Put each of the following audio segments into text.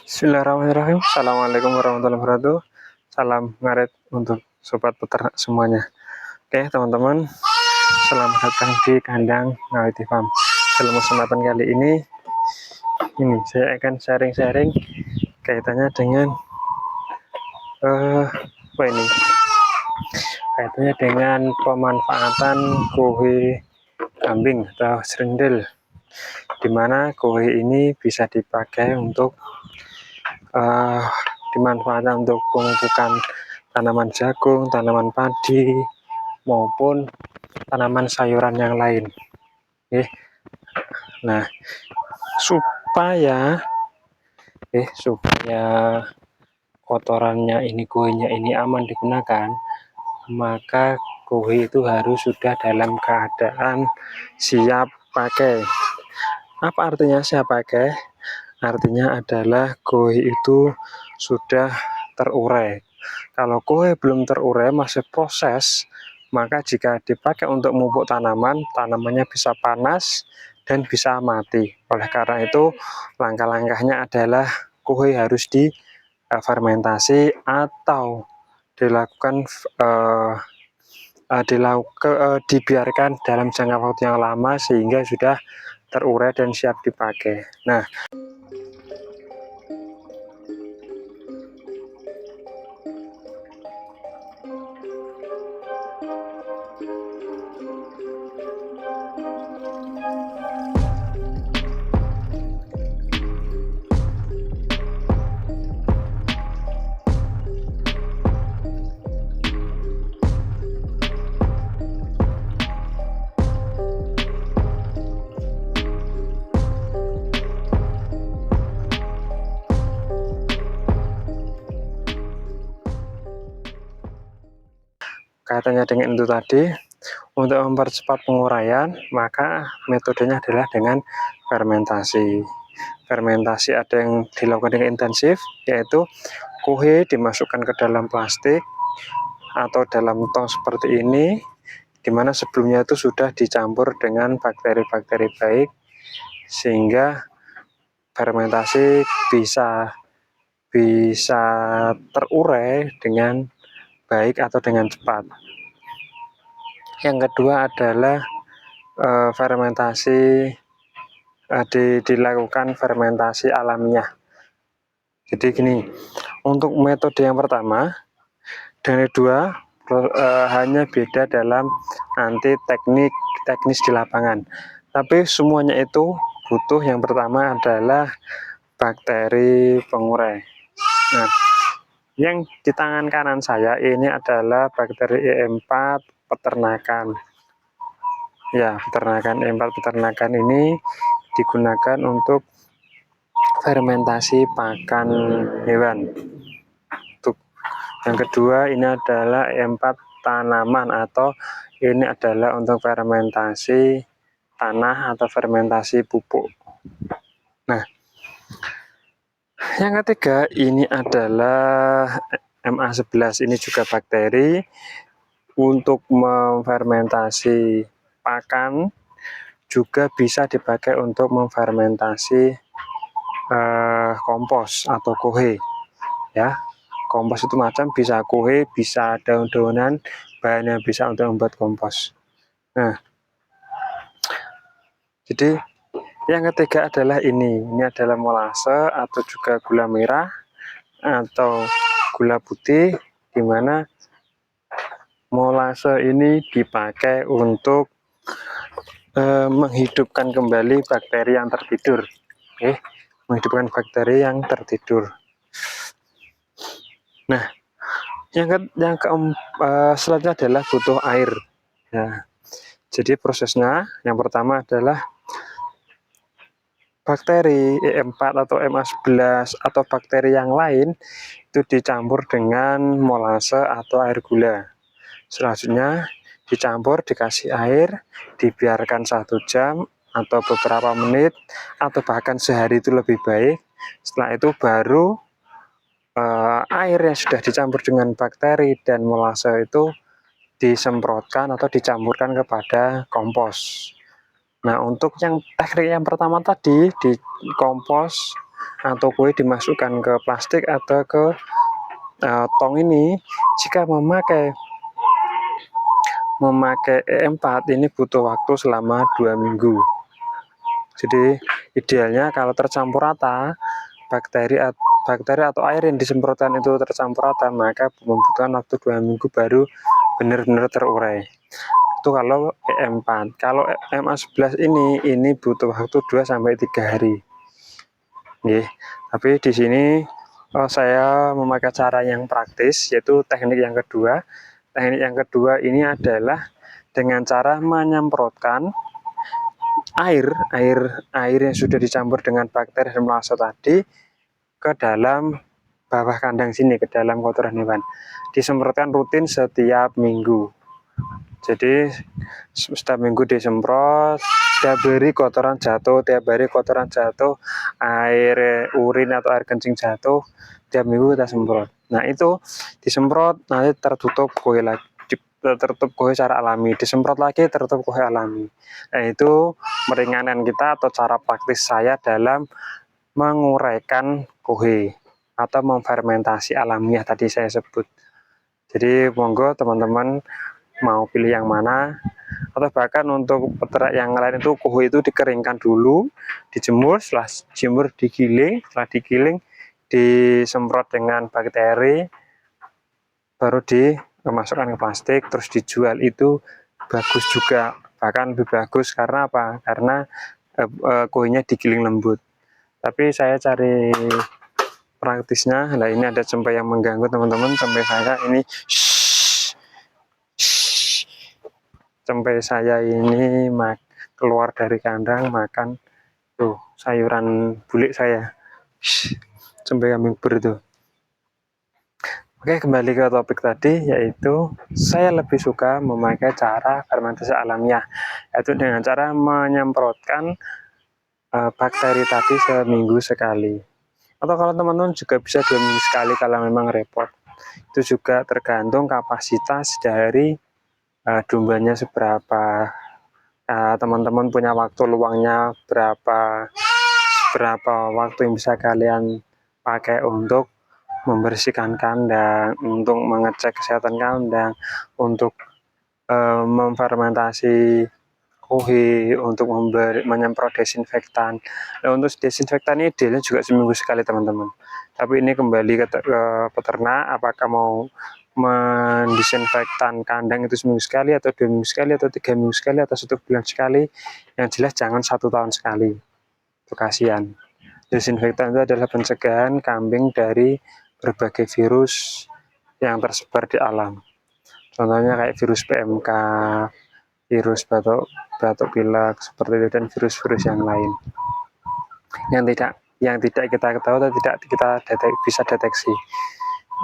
Bismillahirrahmanirrahim. Assalamualaikum warahmatullahi wabarakatuh. Salam ngaret untuk sobat peternak semuanya. Oke teman-teman, selamat datang di kandang Ngawiti Farm. Dalam kesempatan kali ini saya akan sharing-sharing kaitannya dengan kaitannya dengan pemanfaatan kohe kambing atau serundel, dimana kohe ini bisa dipakai untuk dimanfaatkan untuk pemupukan tanaman jagung, tanaman padi, maupun tanaman sayuran yang lain. Nah, supaya kotorannya ini, kohenya ini aman digunakan, maka kohe itu harus sudah dalam keadaan siap pakai. Apa artinya siap pakai? Artinya adalah kohe itu sudah terurai. Kalau kohe belum terurai, masih proses, maka jika dipakai untuk memupuk tanaman, tanamannya bisa panas dan bisa mati. Oleh karena itu, langkah-langkahnya adalah kohe harus difermentasi atau dibiarkan dalam jangka waktu yang lama sehingga sudah terurai dan siap dipakai. Nah, kaitannya dengan itu tadi, untuk mempercepat penguraian, maka metodenya adalah dengan fermentasi. Fermentasi ada yang dilakukan dengan intensif, yaitu kohe dimasukkan ke dalam plastik atau dalam tong seperti ini, dimana sebelumnya itu sudah dicampur dengan bakteri-bakteri baik, sehingga fermentasi bisa terurai dengan baik atau dengan cepat. Yang kedua adalah fermentasi dilakukan fermentasi alamiah. Jadi gini, untuk metode yang pertama dan kedua hanya beda dalam nanti teknis di lapangan, tapi semuanya itu butuh. Yang pertama adalah bakteri pengurai. Nah, yang di tangan kanan saya ini adalah bakteri E4 peternakan. Ya, E4 peternakan ini digunakan untuk fermentasi pakan hewan. Yang kedua ini adalah E4 tanaman, atau ini adalah untuk fermentasi tanah atau fermentasi pupuk. Nah, yang ketiga ini adalah MA11, ini juga bakteri untuk memfermentasi pakan, juga bisa dipakai untuk memfermentasi kompos atau kohe. Ya, kompos itu macam bisa kohe, bisa daun-daunan, bahannya bisa untuk membuat kompos. Nah, jadi yang ketiga adalah ini adalah molase atau juga gula merah atau gula putih, dimana molase ini dipakai untuk menghidupkan kembali bakteri yang tertidur. Menghidupkan bakteri yang tertidur. Nah, selanjutnya adalah butuh air. Ya, jadi prosesnya yang pertama adalah bakteri E4 atau MA11 atau bakteri yang lain itu dicampur dengan molase atau air gula. Selanjutnya dicampur, dikasih air, dibiarkan 1 jam atau beberapa menit atau bahkan sehari itu lebih baik. Setelah itu baru air yang sudah dicampur dengan bakteri dan molase itu disemprotkan atau dicampurkan kepada kompos. Nah, untuk yang teknik yang pertama tadi di kompos atau kue dimasukkan ke plastik atau ke tong ini, jika memakai E4 ini butuh waktu selama 2 minggu. Jadi idealnya kalau tercampur rata, bakteri atau air yang disemprotkan itu tercampur rata, maka membutuhkan waktu 2 minggu baru benar-benar terurai. Itu kalau E4. Kalau MA11 ini butuh waktu 2-3 hari. Tapi di sini saya memakai cara yang praktis, yaitu teknik yang kedua. Teknik yang kedua ini adalah dengan cara menyemprotkan air yang sudah dicampur dengan bakteri dan melasa tadi ke dalam bawah kandang sini, ke dalam kotoran hewan. Disemprotkan rutin setiap minggu. Jadi setiap minggu disemprot, tiap hari kotoran jatuh, air urin atau air kencing jatuh, tiap minggu kita semprot. Nah itu disemprot, nanti tertutup kue lagi, tertutup kue secara alami, disemprot lagi tertutup kue alami. Nah itu meringankan kita atau cara praktis saya dalam menguraikan kue atau memfermentasi alamiah tadi saya sebut. Jadi monggo teman-teman mau pilih yang mana, atau bahkan untuk peternak yang lain itu kue itu dikeringkan dulu, dijemur, setelah jemur digiling, setelah digiling disemprot dengan bakteri, baru dimasukkan ke plastik terus dijual. Itu bagus juga, bahkan lebih bagus. Karena apa? Karena kuenya digiling lembut. Tapi saya cari praktisnya. Nah ini ada cempe yang mengganggu teman-teman, cempe saya ini cempe saya ini keluar dari kandang makan tuh sayuran bulik saya, cempe kambing ber itu. Oke, kembali ke topik tadi, yaitu saya lebih suka memakai cara fermentasi alamiah, yaitu dengan cara menyemprotkan bakteri tadi seminggu sekali. Atau kalau teman-teman juga bisa 2 minggu sekali kalau memang repot. Itu juga tergantung kapasitas dari dombanya seberapa, teman-teman punya waktu luangnya berapa waktu yang bisa kalian pakai untuk membersihkan kandang, untuk mengecek kesehatan kandang, untuk memfermentasi kue, untuk menyemprot desinfektan. Nah, untuk desinfektan ini idealnya juga seminggu sekali teman-teman. Tapi ini kembali ke peternak, apakah mau mendisinfektan kandang itu seminggu sekali, atau 2 minggu sekali, atau 3 minggu sekali, atau 1 bulan sekali. Yang jelas jangan 1 tahun sekali, itu kasihan. Desinfektan itu adalah pencegahan kambing dari berbagai virus yang tersebar di alam. Contohnya kayak virus PMK, virus batuk pilek seperti itu, dan virus-virus yang lain yang tidak kita ketahui atau tidak kita bisa deteksi.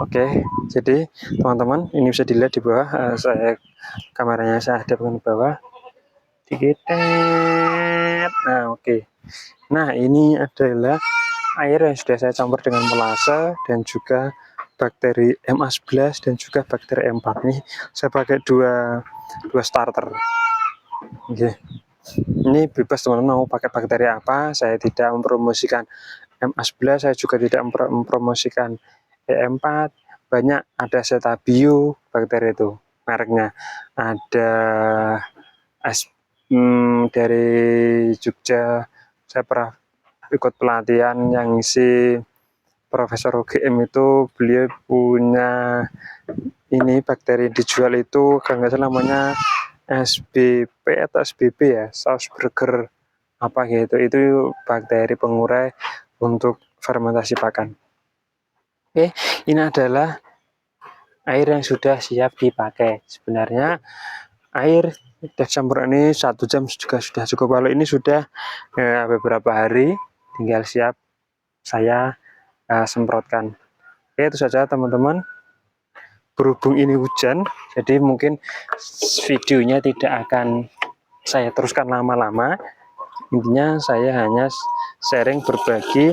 Oke, jadi teman-teman ini bisa dilihat di bawah, kameranya saya hadapkan di bawah dikit. Nah oke. Nah ini adalah air yang sudah saya campur dengan melasa dan juga bakteri MA11 dan juga bakteri E4. Ini saya pakai dua starter. Oke. Ini bebas teman-teman mau pakai bakteri apa, saya tidak mempromosikan MA11, saya juga tidak mempromosikan E4. Banyak, ada Setabio bakteri itu mereknya, ada dari Jogja, saya pernah ikut pelatihan yang isi Profesor UGM itu, beliau punya ini bakteri dijual itu kalau nggak salah namanya SBP atau SBB ya, saus burger apa gitu, itu bakteri pengurai untuk fermentasi pakan. Oke, ini adalah air yang sudah siap dipakai. Sebenarnya air campuran ini 1 jam juga sudah cukup. Kalau ini sudah beberapa hari, tinggal siap saya semprotkan. Oke, itu saja teman-teman. Berhubung ini hujan, jadi mungkin videonya tidak akan saya teruskan lama-lama. Intinya saya hanya sharing berbagi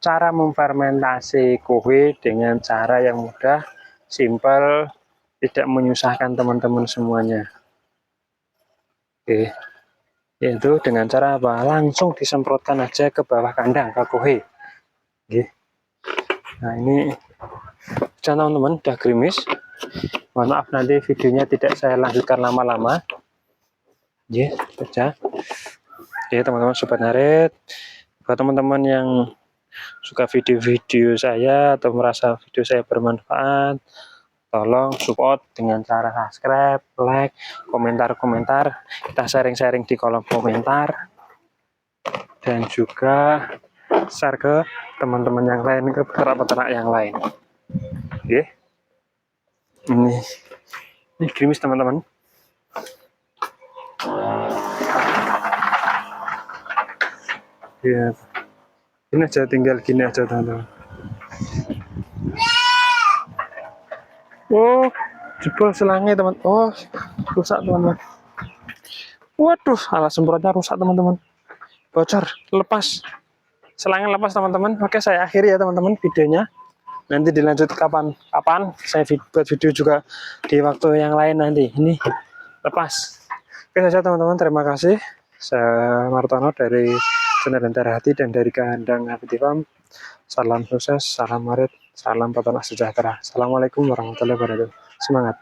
cara memfermentasi kue dengan cara yang mudah, simpel, tidak menyusahkan teman-teman semuanya. Oke. Yaitu dengan cara apa? Langsung disemprotkan aja ke bawah kandang, ke kohe. Oke. Nah ini teman-teman udah gerimis. Mohon maaf nanti videonya tidak saya lanjutkan lama-lama. Ya, saja. Ya teman-teman sobat ngarit, buat teman-teman yang suka video-video saya atau merasa video saya bermanfaat, tolong support dengan cara subscribe, like, komentar-komentar. Kita sharing-sharing di kolom komentar. Dan juga share ke teman-teman yang lain, ke peternak-peternak yang lain. Oke. Ini gerimis teman-teman. Ya. Ini aja, tinggal gini aja teman-teman. Oh, jebol selangnya teman. Oh, rusak teman-teman. Waduh, alat semprotnya rusak teman-teman. Bocor, lepas. Selangnya lepas teman-teman. Oke, saya akhiri ya teman-teman videonya. Nanti dilanjut kapan saya buat video juga di waktu yang lain nanti. Ini lepas. Oke saja teman-teman, terima kasih. Saya Martono dari channel Lentera Hati dan dari kandang Happy Farm. Salam sukses, salam marit, salam peternak sejahtera. Assalamualaikum warahmatullahi wabarakatuh. Semangat.